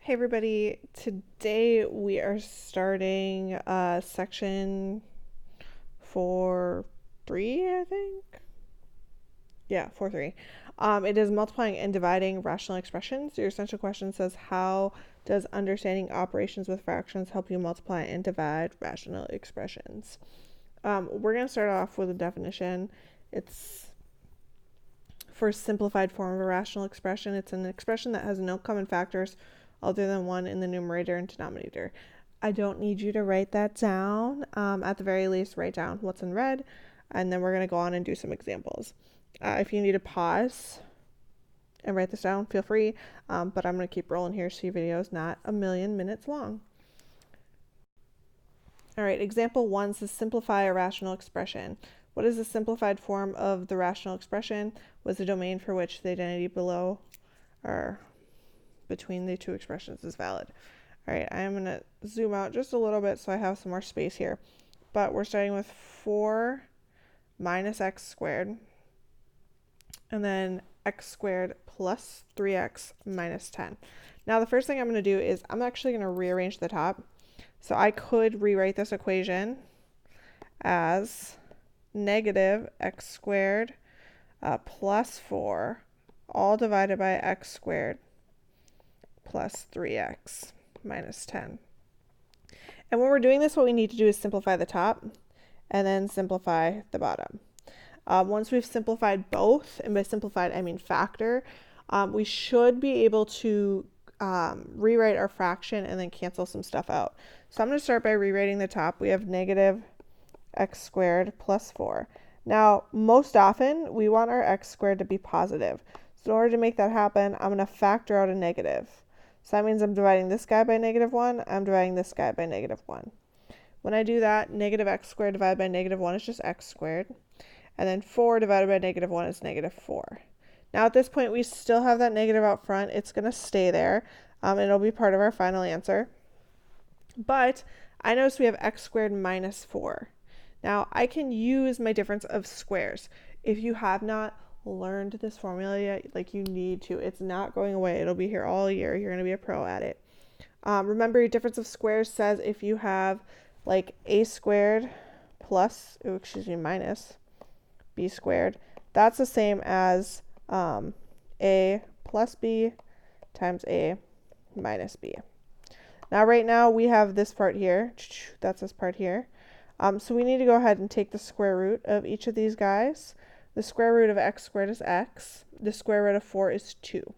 Hey everybody, today we are starting section 4.3, I think. Yeah, 4.3. It is multiplying and dividing rational expressions. Your essential question says, how does understanding operations with fractions help you multiply and divide rational expressions? We're going to start off with a definition. It's for a simplified form of a rational expression. It's an expression that has no common factors other than 1 in the numerator and denominator. I don't need you to write that down. At the very least, write down what's in red, and then we're going to go on and do some examples. If you need to pause and write this down, feel free, but I'm going to keep rolling here so your video is not a million minutes long. All right, example 1 says simplify a rational expression. What is the simplified form of the rational expression? Was the domain for which the identity below or between the two expressions is valid. All right, I am going to zoom out just a little bit so I have some more space here. But we're starting with 4 minus x squared, and then x squared plus 3x minus 10. Now the first thing I'm going to do is I'm actually going to rearrange the top. So I could rewrite this equation as negative x squared plus 4 all divided by x squared plus 3x minus 10. And when we're doing this, what we need to do is simplify the top and then simplify the bottom. Once we've simplified both, and by simplified I mean factor, we should be able to rewrite our fraction and then cancel some stuff out. So I'm going to start by rewriting the top. We have negative x squared plus 4. Now, most often, we want our x squared to be positive. So in order to make that happen, I'm going to factor out a negative. So that means I'm dividing this guy by negative 1. I'm dividing this guy by negative 1. When I do that, negative x squared divided by negative 1 is just x squared. And then 4 divided by negative 1 is negative 4. Now at this point, we still have that negative out front. It's going to stay there. And it'll be part of our final answer. But I notice we have x squared minus 4. Now I can use my difference of squares. If you have not learned this formula yet, like, you need to. It's not going away. It'll be here all year. You're going to be a pro at it. Remember, your difference of squares says if you have like a squared plus, minus b squared, that's the same as a plus b times a minus b. Now right now we have this part here. That's this part here. So we need to go ahead and take the square root of each of these guys. The square root of x squared is x. The square root of 4 is 2.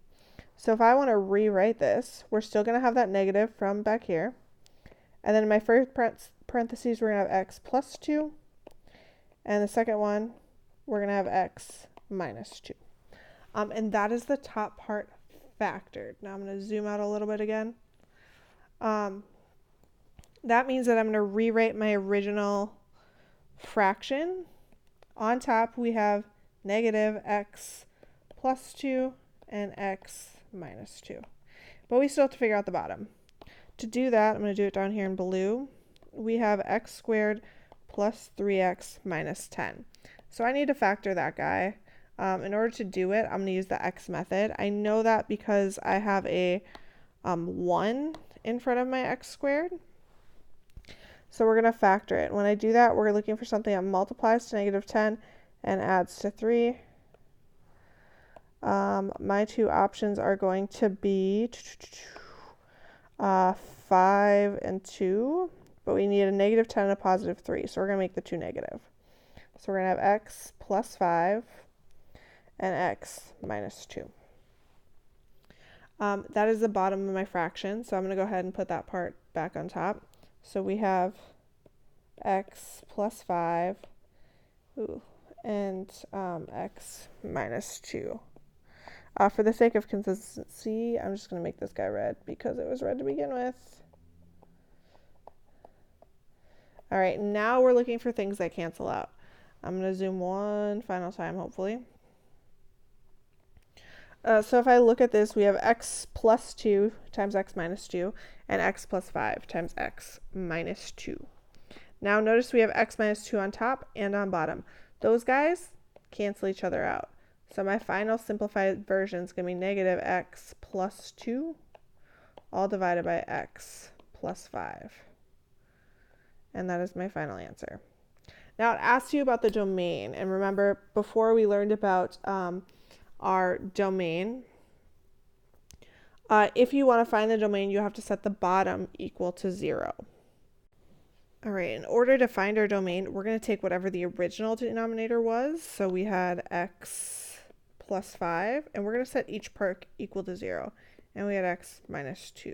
So if I want to rewrite this, we're still going to have that negative from back here. And then in my first parentheses, we're going to have x plus 2. And the second one, we're going to have x minus 2. And that is the top part factored. Now I'm going to zoom out a little bit again. That means that I'm going to rewrite my original fraction. On top, we have negative x plus 2 and x minus 2. But we still have to figure out the bottom. To do that, I'm going to do it down here in blue. We have x squared plus 3x minus 10. So I need to factor that guy. In order to do it, I'm going to use the x method. I know that because I have a 1 in front of my x squared. So we're going to factor it. When I do that, we're looking for something that multiplies to negative 10 and adds to 3. My two options are going to be 5 and 2, but we need a negative 10 and a positive 3, so we're going to make the 2 negative. So we're going to have x plus 5 and x minus 2. That is the bottom of my fraction, so I'm going to go ahead and put that part back on top. So we have x plus 5 and x minus 2. For the sake of consistency, I'm just going to make this guy red because it was red to begin with. All right, now we're looking for things that cancel out. I'm going to zoom one final time, hopefully. So if I look at this, we have x plus 2 times x minus 2 and x plus 5 times x minus 2. Now notice we have x minus 2 on top and on bottom. Those guys cancel each other out. So my final simplified version is going to be negative x plus 2 all divided by x plus 5. And that is my final answer. Now it asks you about the domain. And remember, before we learned about our domain, if you want to find the domain, you have to set the bottom equal to 0. All right, in order to find our domain, we're going to take whatever the original denominator was. So we had x plus 5, and we're going to set each part equal to 0. And we had x minus 2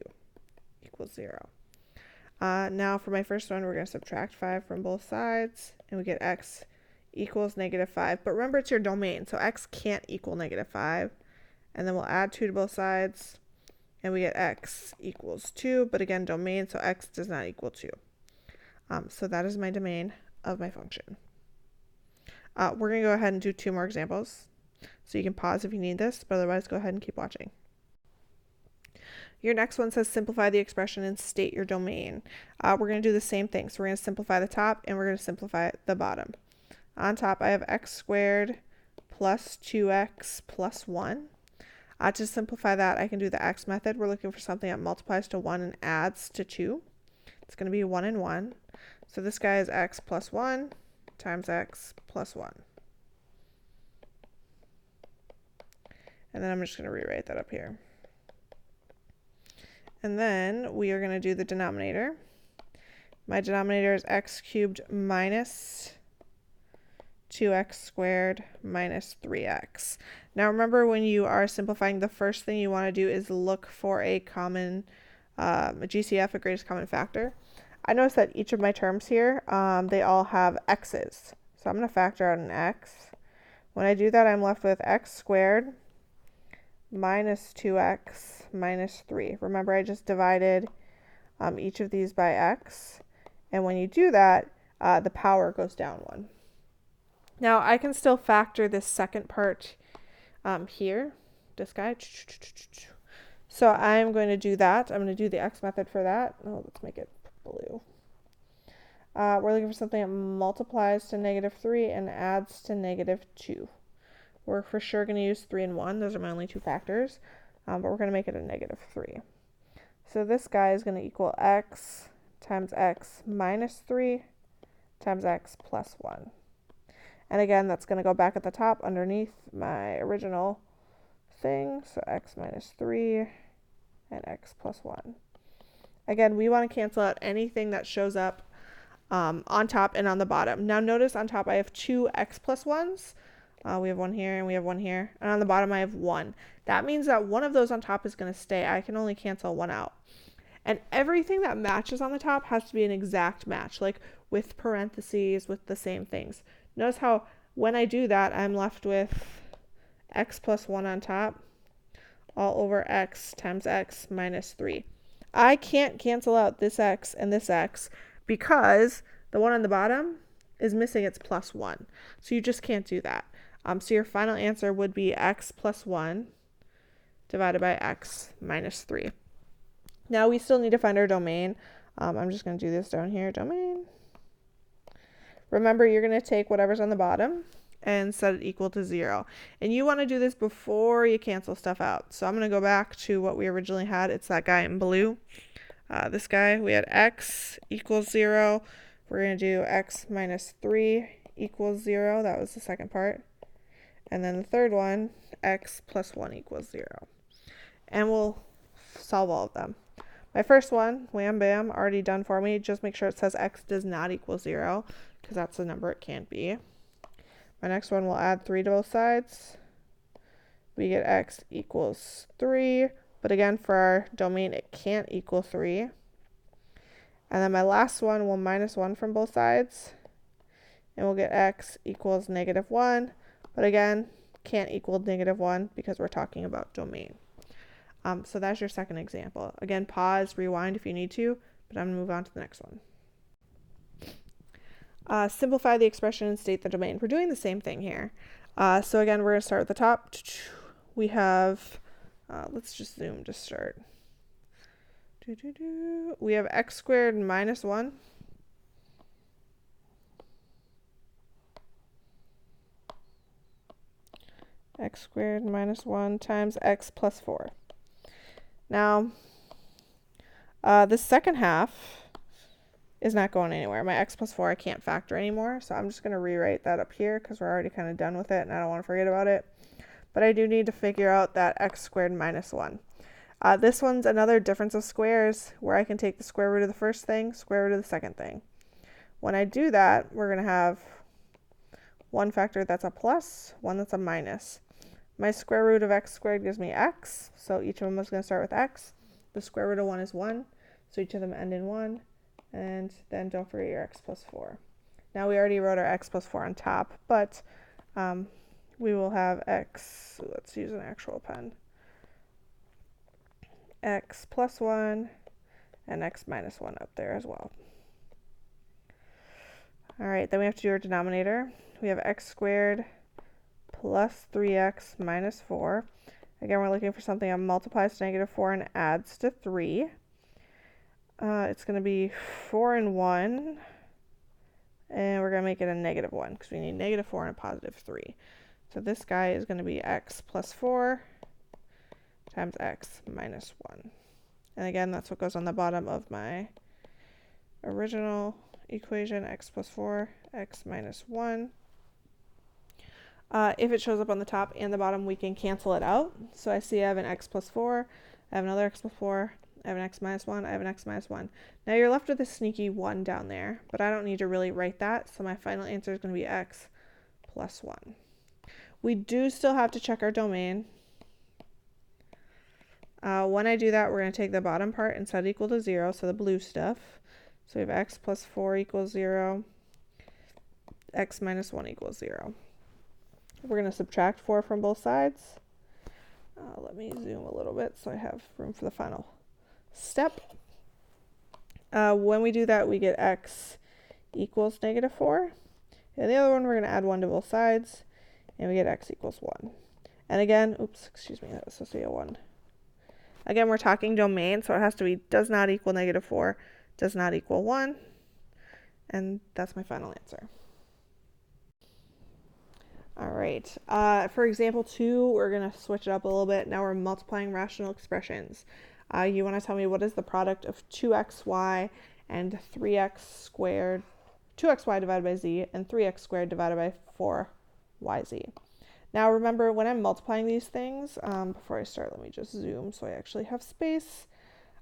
equals 0. Now for my first one, we're going to subtract 5 from both sides, and we get x equals negative 5. But remember, it's your domain, so x can't equal negative 5. And then we'll add 2 to both sides, and we get x equals 2. But again, domain, so x does not equal 2. So that is my domain of my function. We're going to go ahead and do 2 more examples. So you can pause if you need this, but otherwise go ahead and keep watching. Your next one says simplify the expression and state your domain. We're going to do the same thing. So we're going to simplify the top and we're going to simplify the bottom. On top, I have x squared plus 2x plus 1. To simplify that, I can do the x method. We're looking for something that multiplies to 1 and adds to 2. It's going to be 1 and 1. So this guy is x plus 1 times x plus 1. And then I'm just going to rewrite that up here. And then we are going to do the denominator. My denominator is x cubed minus 2x squared minus 3x. Now remember, when you are simplifying, the first thing you want to do is look for a common GCF, a greatest common factor. I notice that each of my terms here, they all have x's. So I'm going to factor out an x. When I do that, I'm left with x squared minus 2x minus 3. Remember, I just divided each of these by x. And when you do that, the power goes down 1. Now, I can still factor this second part here, this guy. So I'm going to do that. I'm going to do the x method for that. Oh, let's make it blue. We're looking for something that multiplies to negative 3 and adds to negative 2. We're for sure going to use 3 and 1. Those are my only 2 factors. But we're going to make it a negative 3. So this guy is going to equal x times x minus 3 times x plus 1. And again, that's going to go back at the top underneath my original thing. So x minus 3 and x plus 1. Again, we want to cancel out anything that shows up on top and on the bottom. Now notice on top I have 2 x plus 1s. We have one here and we have one here. And on the bottom I have 1. That means that one of those on top is going to stay. I can only cancel 1 out. And everything that matches on the top has to be an exact match, like with parentheses, with the same things. Notice how when I do that, I'm left with x plus 1 on top, all over x times x minus 3. I can't cancel out this x and this x because the one on the bottom is missing its plus 1. So you just can't do that. So your final answer would be x plus 1 divided by x minus 3. Now we still need to find our domain. I'm just going to do this down here, domain. Remember, you're going to take whatever's on the bottom and set it equal to 0. And you want to do this before you cancel stuff out. So I'm going to go back to what we originally had. It's that guy in blue. This guy, we had x equals 0. We're going to do x minus 3 equals 0. That was the second part. And then the third one, x plus 1 equals 0. And we'll solve all of them. My first one, wham bam, already done for me. Just make sure it says x does not equal 0, because that's the number it can't be. My next one will add 3 to both sides. We get x equals 3. But again, for our domain, it can't equal 3. And then my last one will minus 1 from both sides. And we'll get x equals negative 1. But again, can't equal negative 1 because we're talking about domain. So that's your second example. Again, pause, rewind if you need to, but I'm going to move on to the next one. Simplify the expression and state the domain. We're doing the same thing here. So again, we're going to start at the top. We have, let's just zoom to start. We have x squared minus 1. X squared minus 1 times x plus 4. Now, The second half is not going anywhere. My x plus 4 I can't factor anymore, so I'm just going to rewrite that up here because we're already kind of done with it and I don't want to forget about it. But I do need to figure out that x squared minus 1. This one's another difference of squares where I can take the square root of the first thing, square root of the second thing. When I do that, we're going to have one factor that's a plus, one that's a minus. My square root of x squared gives me x, so each of them is going to start with x. The square root of 1 is 1, so each of them end in 1. And then don't forget your x plus 4. Now we already wrote our x plus 4 on top, but we will have x, let's use an actual pen, x plus 1 and x minus 1 up there as well. All right, then we have to do our denominator. We have x squared plus 3x minus 4. Again, we're looking for something that multiplies to negative 4 and adds to 3. It's going to be 4 and 1, and we're going to make it a negative 1 because we need negative 4 and a positive 3. So this guy is going to be x plus 4 times x minus 1. And again, that's what goes on the bottom of my original equation, x plus 4, x minus 1. If it shows up on the top and the bottom, we can cancel it out. So I see I have an x plus 4, I have another x plus 4, I have an x minus 1, I have an x minus 1. Now you're left with a sneaky 1 down there, but I don't need to really write that, so my final answer is going to be x plus 1. We do still have to check our domain. When I do that, we're going to take the bottom part and set it equal to 0, so the blue stuff. So we have x plus 4 equals 0, x minus 1 equals 0. We're going to subtract 4 from both sides. Let me zoom a little bit so I have room for the final step. When we do that, we get x equals negative 4. And the other one, we're going to add 1 to both sides, and we get x equals 1. And again, oops, excuse me, that was supposed to be a 1. Again, we're talking domain, so it has to be does not equal negative 4, does not equal 1. And that's my final answer. All right, for example 2, we're going to switch it up a little bit. Now we're multiplying rational expressions. You want to tell me what is the product of 2xy and 3x squared, 2xy divided by z, and 3x squared divided by 4yz. Now remember, when I'm multiplying these things, before I start, let me just zoom so I actually have space.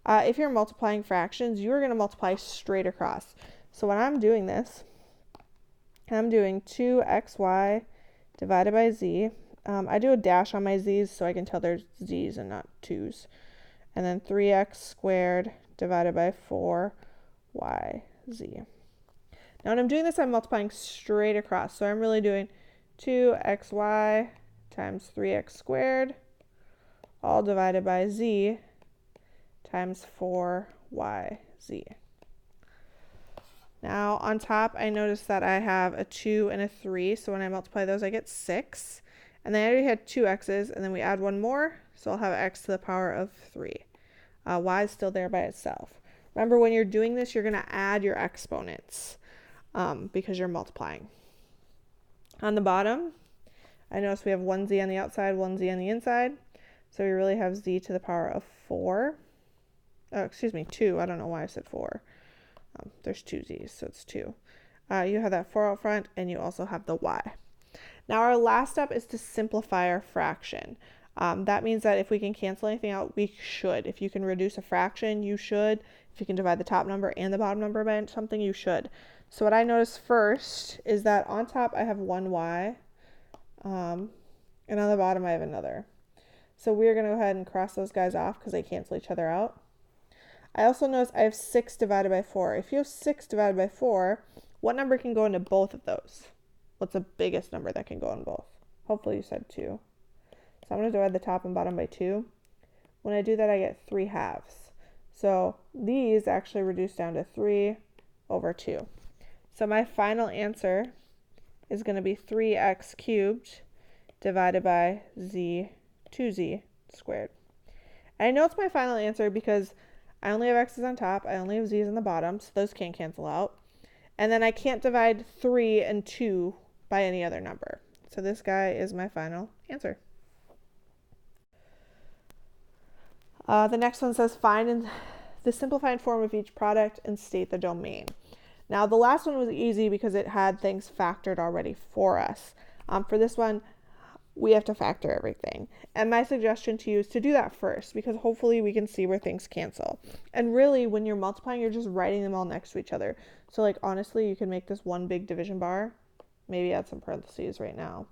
If you're multiplying fractions, you're going to multiply straight across. So when I'm doing this, I'm doing 2xy divided by z. I do a dash on my z's so I can tell they're z's and not 2's. And then 3x squared divided by 4yz. Now when I'm doing this, I'm multiplying straight across. So I'm really doing 2xy times 3x squared, all divided by z times 4yz. Now on top, I notice that I have a 2 and a 3, so when I multiply those, I get 6. And then I already had 2 x's, and then we add 1 more, so I'll have x to the power of 3. Y is still there by itself. Remember, when you're doing this, you're going to add your exponents because you're multiplying. On the bottom, I notice we have 1z on the outside, 1z on the inside, so we really have z to the power of 4. Oh, excuse me, 2. I don't know why I said 4. There's 2 z's, so it's 2. You have that 4 out front, and you also have the y. Now our last step is to simplify our fraction. That means that if we can cancel anything out, we should. If you can reduce a fraction, you should. If you can divide the top number and the bottom number by something, you should. So what I notice first is that on top I have 1y, and on the bottom I have another. So we're going to go ahead and cross those guys off because they cancel each other out. I also notice I have 6 divided by 4. If you have 6 divided by 4, what number can go into both of those? What's the biggest number that can go in both? Hopefully you said 2. So I'm going to divide the top and bottom by 2. When I do that, I get 3 halves. So these actually reduce down to 3 over 2. So my final answer is going to be 3x cubed divided by 2z squared. And I know it's my final answer because I only have x's on top, I only have z's on the bottom, so those can't cancel out. And then I can't divide 3 and 2 by any other number. So this guy is my final answer. The next one says find and the simplified form of each product and state the domain. Now, the last one was easy because it had things factored already for us. For this one, we have to factor everything. And my suggestion to you is to do that first, because hopefully we can see where things cancel. And really, when you're multiplying, you're just writing them all next to each other. So like, honestly, you can make this one big division bar, maybe add some parentheses right now,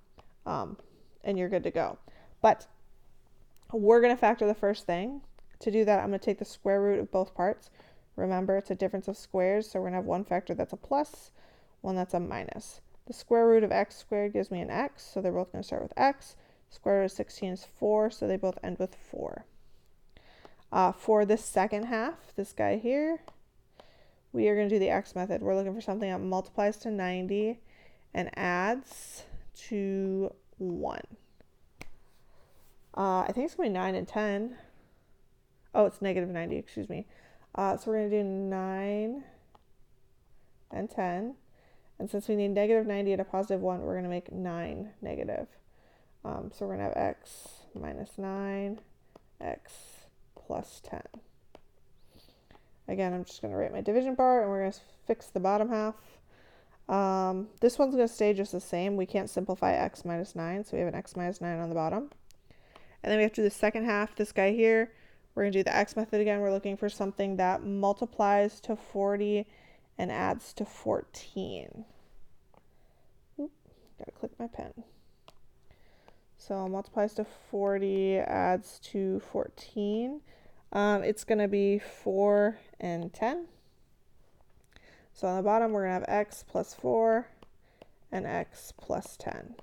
and you're good to go. But we're going to factor the first thing. To do that, I'm going to take the square root of both parts. Remember, it's a difference of squares, so we're going to have one factor that's a plus, one that's a minus. The square root of x squared gives me an x, so they're both going to start with x. Square root of 16 is 4, so they both end with 4. For this second half, this guy here, we are going to do the x method. We're looking for something that multiplies to 90 and adds to 1. I think it's going to be 9 and 10. Oh, it's negative 90, excuse me. So we're going to do 9 and 10. And since we need negative 90 and a positive 1, we're going to make 9 negative. So we're going to have x minus 9, x plus 10. Again, I'm just going to write my division bar, and we're going to fix the bottom half. This one's going to stay just the same. We can't simplify x minus 9, so we have an x minus 9 on the bottom. And then we have to do the second half, this guy here. We're going to do the x method again. We're looking for something that multiplies to 40 and adds to 14. Oop, gotta click my pen. So multiplies to 40, adds to 14. It's going to be 4 and 10. So on the bottom, we're going to have x plus 4 and x plus 10.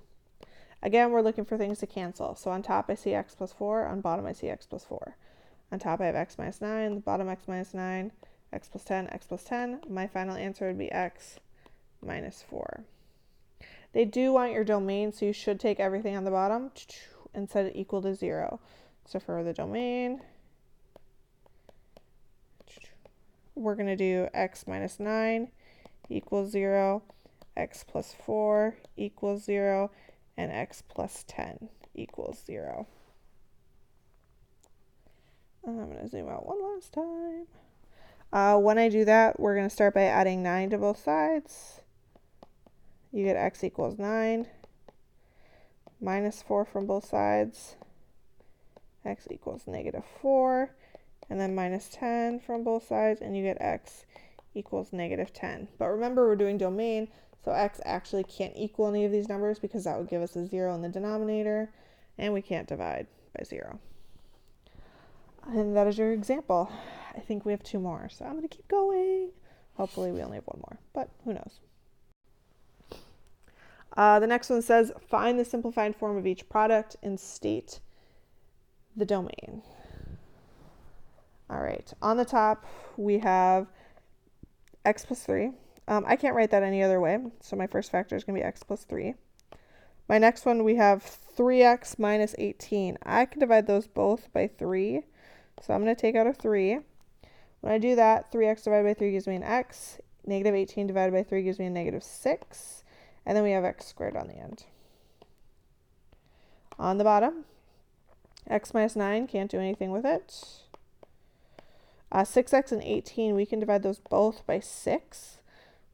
Again, we're looking for things to cancel. So on top, I see x plus 4. On bottom, I see x plus 4. On top, I have x minus 9. The bottom, x minus 9. X plus 10, x plus 10. My final answer would be x minus 4. They do want your domain, so you should take everything on the bottom and set it equal to 0. So for the domain, we're going to do x minus 9 equals 0, x plus 4 equals 0, and x plus 10 equals 0. I'm going to zoom out one last time. When I do that, we're going to start by adding 9 to both sides. You get x equals 9, minus 4 from both sides, x equals negative 4, and then minus 10 from both sides, and you get x equals negative 10. But remember, we're doing domain, so x actually can't equal any of these numbers because that would give us a 0 in the denominator, and we can't divide by 0. And that is your example. I think we have 2 more, so I'm going to keep going. Hopefully we only have 1 more, but who knows. The next one says, find the simplified form of each product and state the domain. All right, on the top, we have x plus 3. I can't write that any other way, so my first factor is going to be x plus 3. My next one, we have 3x minus 18. I can divide those both by 3, so I'm going to take out a 3. When I do that, 3x divided by 3 gives me an x. Negative 18 divided by 3 gives me a negative 6. And then we have x squared on the end. On the bottom, x minus 9, can't do anything with it. 6x and 18, we can divide those both by 6.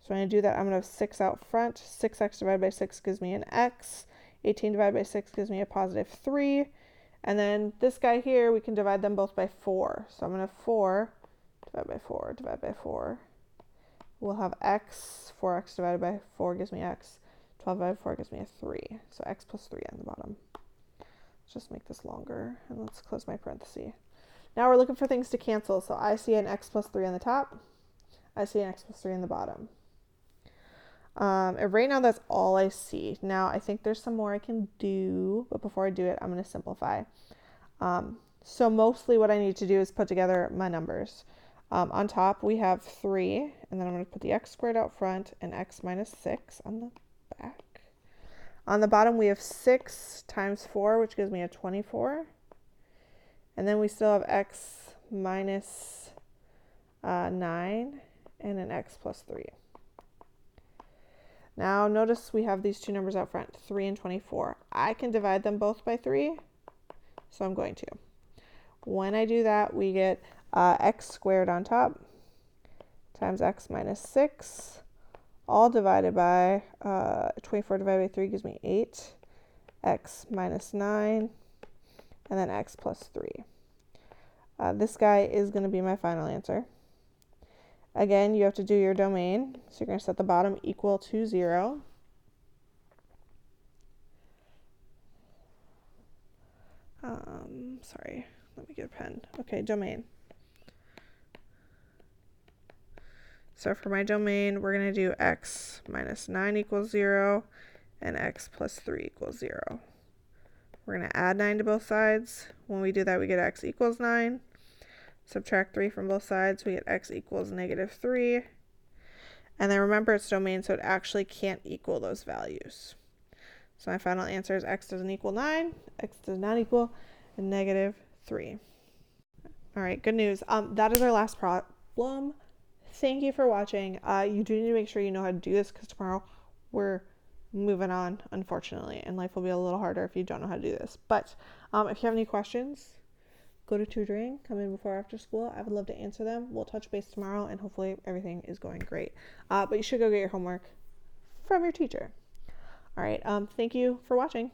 So when I do that, I'm going to have 6 out front. 6x divided by 6 gives me an x. 18 divided by 6 gives me a positive 3. And then this guy here, we can divide them both by 4. So I'm going to have 4 divided by 4 divided by 4. We'll have x. 4x divided by 4 gives me x. 12 divided by 4 gives me a 3. So x plus 3 on the bottom. Let's just make this longer, and let's close my parenthesis. Now we're looking for things to cancel. So I see an x plus 3 on the top. I see an x plus 3 on the bottom. And right now, that's all I see. Now, I think there's some more I can do, but before I do it, I'm going to simplify. So mostly what I need to do is put together my numbers. On top, we have 3, and then I'm going to put the x squared out front and x minus 6 on the back. On the bottom, we have 6 times 4, which gives me a 24. And then we still have x minus 9 and an x plus 3. Now, notice we have these two numbers out front, 3 and 24. I can divide them both by 3, so I'm going to. When I do that, we get x squared on top times x minus 6, all divided by 24 divided by 3 gives me 8, x minus 9, and then x plus 3. This guy is going to be my final answer. Again, you have to do your domain. So you're going to set the bottom equal to 0. Sorry, let me get a pen. Okay, domain. So for my domain, we're going to do x minus 9 equals 0 and x plus 3 equals 0. We're going to add 9 to both sides. When we do that, we get x equals 9. Subtract 3 from both sides, we get x equals negative 3. And then remember it's domain, so it actually can't equal those values. So my final answer is x doesn't equal 9, x does not equal negative 3. All right, good news. That is our last problem. Thank you for watching. You do need to make sure you know how to do this because tomorrow we're moving on, unfortunately, and life will be a little harder if you don't know how to do this. But if you have any questions, go to tutoring, come in before or after school. I would love to answer them. We'll touch base tomorrow, and hopefully everything is going great. But you should go get your homework from your teacher. All right, thank you for watching.